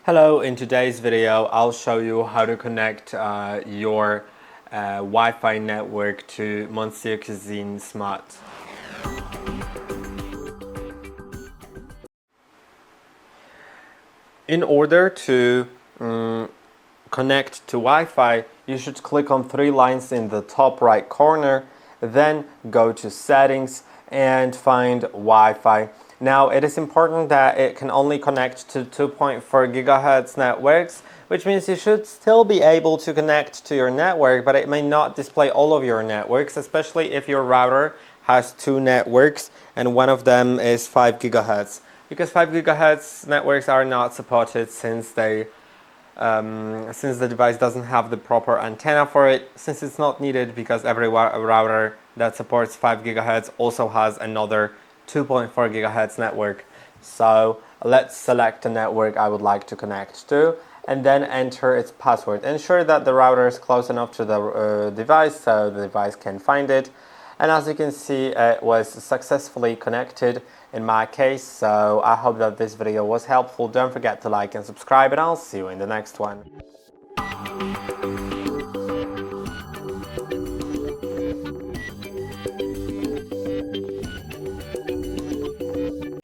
Hello, in today's video I'll show you how to connect your Wi-Fi network to Monsieur Cuisine Smart. In order to connect to Wi-Fi, you should click on three lines in the top right corner, then go to Settings and find Wi-Fi. Now, it is important that it can only connect to 2.4 gigahertz networks, which means you should still be able to connect to your network, but it may not display all of your networks, especially if your router has two networks and one of them is 5 gigahertz. Because 5 gigahertz networks are not supported since the device doesn't have the proper antenna for it, since it's not needed because every router that supports 5 gigahertz also has another 2.4 gigahertz network. So let's select the network I would like to connect to and then enter its password. Ensure that the router is close enough to the device so the device can find it. And as you can see, it was successfully connected in my case. So I hope that this video was helpful. Don't forget to like and subscribe, and I'll see you in the next one.